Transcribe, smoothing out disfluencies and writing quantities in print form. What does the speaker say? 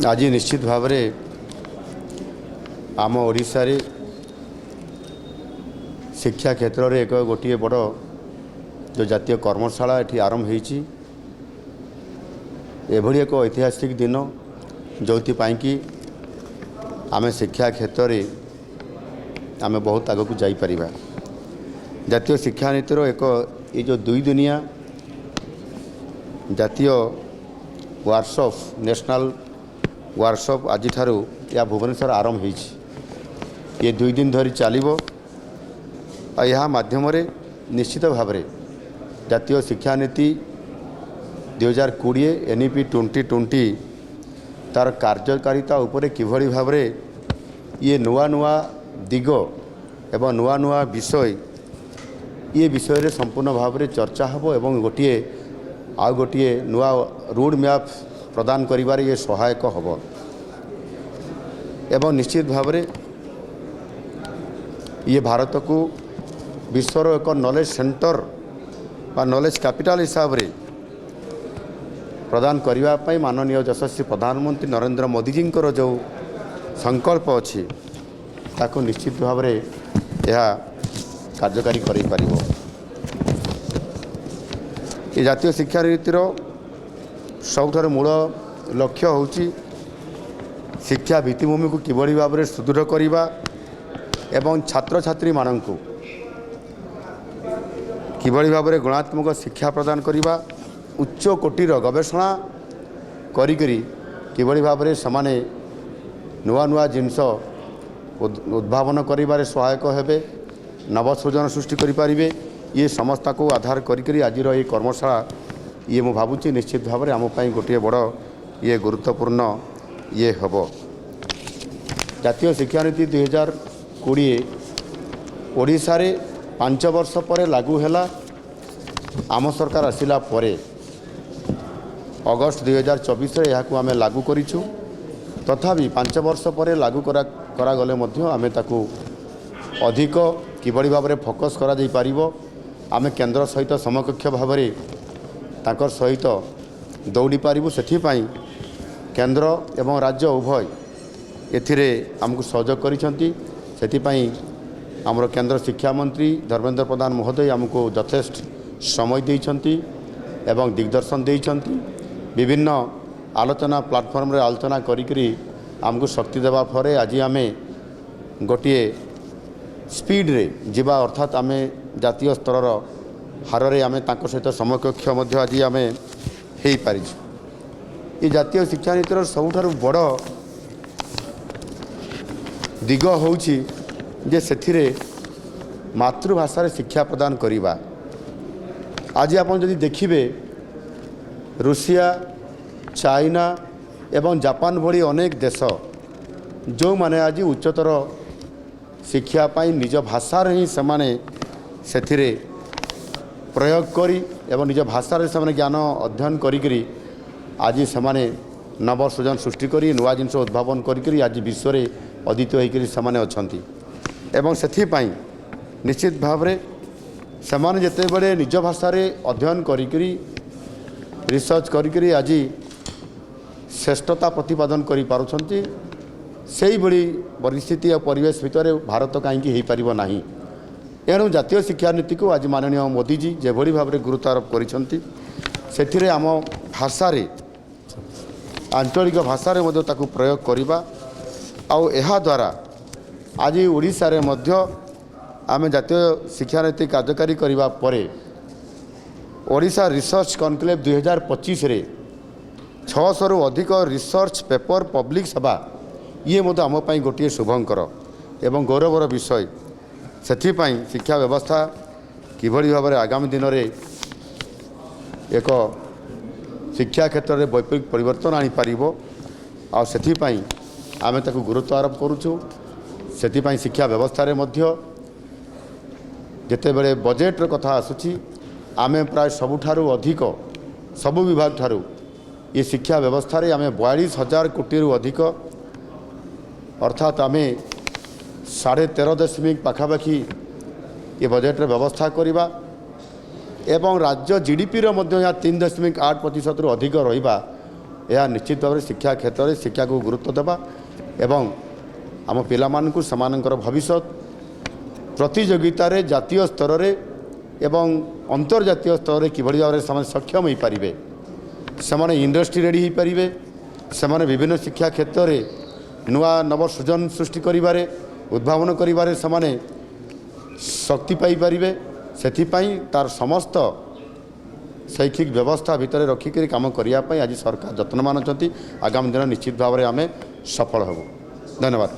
आज निश्चित भाव में आम ओडिशा रे शिक्षा क्षेत्र में एक गोटे बड़ जो जातीय कर्मशाला ये आरंभ होती एक ऐतिहासिक दिन जो कि आम शिक्षा क्षेत्र में आम बहुत आग को जापर। जातीय शिक्षा नीतिर एक ये जो 2 दिनिया जातीय वर्कशॉप नेशनल वर्कशॉप आज या भुवनेश्वर आरंभ होती। ये 2 दिन धरी चलो यह माध्यम निश्चित भाव में जातीय शिक्षा नीति 2020 NEP 2020 तार कार्यकारिता उपरे किभली भाव में ये नुआ नुआ दिग एवं नुआ नुआ विषय ये विषय रे संपूर्ण भाव में चर्चा हबो एवं गोटे नुआ रोड मैप प्रदान करिबारे ये सहायक हबो एवं निश्चित भाव में ये भारत को विश्वर एक नॉलेज सेंटर बा नॉलेज कैपिटल हिसाब से प्रदान करने माननीय यशस्वी प्रधानमंत्री नरेंद्र मोदी जी जो संकल्प अच्छी ताको निश्चित भाव में यह कार्यकारी करें पार। ये जातीय शिक्षा नीतिर सबुठ मूल लक्ष्य होची शिक्षा भित्तिभूमि को किभली भाव में सुदृढ़ करवा एवं छात्र छात्री मानक किभली भाव में गुणात्मक शिक्षा प्रदान करवा उच्च कोटीर गवेषणा करी किभली भाव में समाने नुआ नुआ जिनस उद्भावन करिबारे सहायक हेबे नवसृजन सृष्टि करें ये समस्त को आधार करी आज ये कर्मशाला ये मु भावुची निश्चित भाव में आमपाई गोटे बड़ ये गुरुत्वपूर्ण ये हम जातीय शिक्षा नीति 2020 ओडिशा रे 5 वर्ष पर लागू हैला। आम सरकार आसिला परे अगस्त 2024 यह आम लागू करूँ तथापि 5 वर्ष पर लागू करागले आम ताकू अधिक किभली भाव में फोकस करा जाई पारिबो आम केंद्र सहित समकक्ष भाव में ताकर सहित दौड़ी पारिबु। सेथिपाई केंद्र एवं राज्य उभय एथिरे आमको सहयोग करिसंती। सेथिपाई आमर केंद्र शिक्षा मंत्री धर्मेंद्र प्रधान महोदय आमको यथेष्ट समय देइछंती एवं दिग्दर्शन देइछंती। विभिन्न आलोचना प्लाटफर्म रे आलोचना करी आमको शक्ति देवा फरे आज आम गोटे स्पीड रे जीवा अर्थात आम जातीय स्तर हार रे आम तांको सहित समकक्ष मध्य आज आम हो पारि। ये जातीय शिक्षा नीतिर सबुठारु बड़ दिग होउछि जे सेथिरे मातृभाषा रे शिक्षा प्रदान करिबा। आज आप जदि देखिबे रूसिया चाइना एवं जापान भली अनेक देश जो माने आज उच्चतर शिक्षा पाई निज भाषा रे ही समाने सेथिरे प्रयोग करी एवं निज भाषा रे समाने ज्ञान अध्ययन करी आज समाने नवसृजन सृष्टि करी नुआ जिनस उद्भावन करी आज विश्व रे अद्वितीय होकर समाने अछंती एवं सेथिपाई निश्चित भाव में समाने जेते बड़े निज भाषा रे अध्ययन करी रिसर्च करी आज श्रेष्ठता प्रतिपादन करि पारुछंती। सेही बड़ी परिस्थिति और परिवेश भितर भारत कहीं हो पारिबो नाही। एणु जातीय शिक्षा नीति को आज माननीय मोदी जी जेभली भाव में गुरुत्व आरोप करिसंती सेथिरे आम भाषा रे आंचलिक भाषा रे मध्य ताकू प्रयोग करवा आउ एहा द्वारा आज ओडिशा रे मध्य आम जातीय शिक्षा नीति कार्यकारी करबा परे ओडिशा रिसर्च कॉन्क्लेव 2025 रे 600 रु अधिक रिसर्च पेपर पब्लिक सभा ये मत आम पाई गोटे शुभंकर एवं गौरवर विषय। सेथिपाई शिक्षा व्यवस्था किभली भाव में आगामी दिन में एक शिक्षा क्षेत्र में वैप्लविक परिवर्तन आनी पारिबो आ सेथिपाई आमे ताकू गुरुत्व आरोप करूछु। सेथिपाई शिक्षा व्यवस्था रे मध्य जेतेबेले बजेट कथा आसुची आमे प्राय सबुठारु अधिक सबु विभाग ठारू ये शिक्षा व्यवस्था रे आमे 42,000 कोटी रु अधिक अर्थात आमे 13.5 पाखापाखि ये बजेट रे व्यवस्था करवा एवं राज्य जीडीपी रो मध्य 3.8% रु अधिक रहिबा यह निश्चित भाव में शिक्षा क्षेत्र में शिक्षा को गुरुत्व देवा एवं आम पिलामानकु समानकर भविष्य प्रतियोगितार जातीय स्तर में एवं अंतर्जातीय स्तर में किभली भाव में सक्षम हो पारे से इंडस्ट्री रेडी हो पारे से विभिन्न शिक्षा क्षेत्र में नुआ नव सृजन सृष्टि करिबारे उद्भावन करिबारे से शक्ति पाई पारिबे सेथिपाई तार समस्त शैक्षिक व्यवस्था भितर रखिक काम करने आज सरकार जत्नवान अच्छा आगामी दिन निश्चित भाव में आम सफल हबु। धन्यवाद।